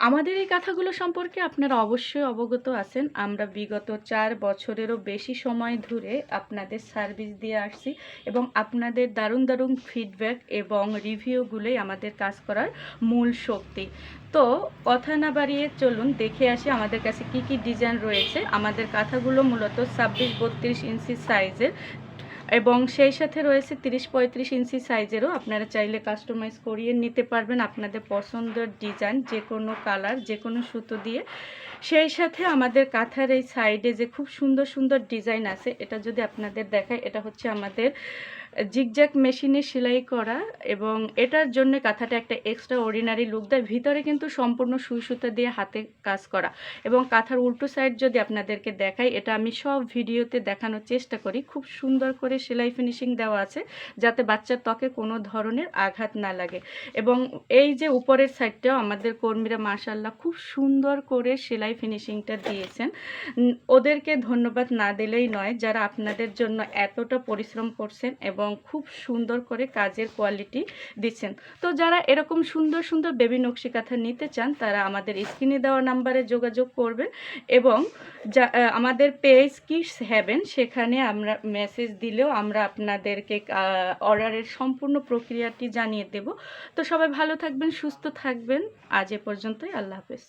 আমাদের এই কাঁথাগুলো সম্পর্কে আপনারা অবশ্যই অবগত আছেন। আমরা বিগত ৪ বছরেরও বেশি সময় ধরে আপনাদের সার্ভিস দিয়ে আসছি এবং আপনাদের দারুণ, দারুণ ফিডব্যাক এবং রিভিউগুলোই আমাদের কাজ করার মূল শক্তি। তো কথা না বাড়িয়ে চলুন দেখে আসি আমাদের কাছে কি, কি ডিজাইন রয়েছে। আমাদের কাঁথাগুলো মূলত ২৬-৩২ ইঞ্চি সাইজের এবং সেই সাথে রয়েছে ৩০-৩৫ ইঞ্চি সাইজেরও। আপনারা চাইলে কাস্টমাইজ করিয়ে নিতে পারবেন আপনাদের পছন্দের ডিজাইন, যেকোনো কালার, যেকোনো সুতো দিয়ে। সেই সাথে আমাদের কাঁথার এই সাইডে যে খুব সুন্দর, সুন্দর ডিজাইন আছে, এটা যদি আপনাদের দেখাই, এটা হচ্ছে আমাদের জিগজ্যাগ মেশিনে সেলাই করা এবং এটার জন্য কাঁথাটা একটা এক্সট্রা অর্ডিনারি লুক দেয়। ভিতরে কিন্তু সম্পূর্ণ সুই সুতা দিয়ে হাতে কাজ করা এবং কাঁথার উল্টো সাইড যদি আপনাদেরকে দেখাই, এটা আমি সব ভিডিওতে দেখানোর চেষ্টা করি। খুব সুন্দর করে সেলাই ফিনিশিং দেওয়া আছে যাতে বাচ্চার ত্বকে কোনো ধরনের আঘাত না লাগে। এবং এই যে উপরের সাইডটাও আমাদের কর্মীরা মাশাআল্লাহ খুব সুন্দর করে সেলাই ফিনিশিংটা দিয়েছেন। ওদেরকে ধন্যবাদ না দিলেই নয়, যারা আপনাদের জন্য এতটা পরিশ্রম করছেন এবং খুব সুন্দর করে কাজের কোয়ালিটি দিচ্ছেন। তো যারা এরকম সুন্দর, সুন্দর বেবি নকশি কাঁথা নিতে চান, তারা আমাদের স্ক্রিনে দেওয়া নাম্বারে যোগাযোগ করবেন এবং আমাদের পেজ কিডস হেভেন, সেখানে আমরা মেসেজ দিলেও আমরা আপনাদেরকে অর্ডারের সম্পূর্ণ প্রক্রিয়াটি জানিয়ে দেব। তো সবাই ভালো থাকবেন, সুস্থ থাকবেন। আজ এ পর্যন্তই। আল্লাহ হাফেজ।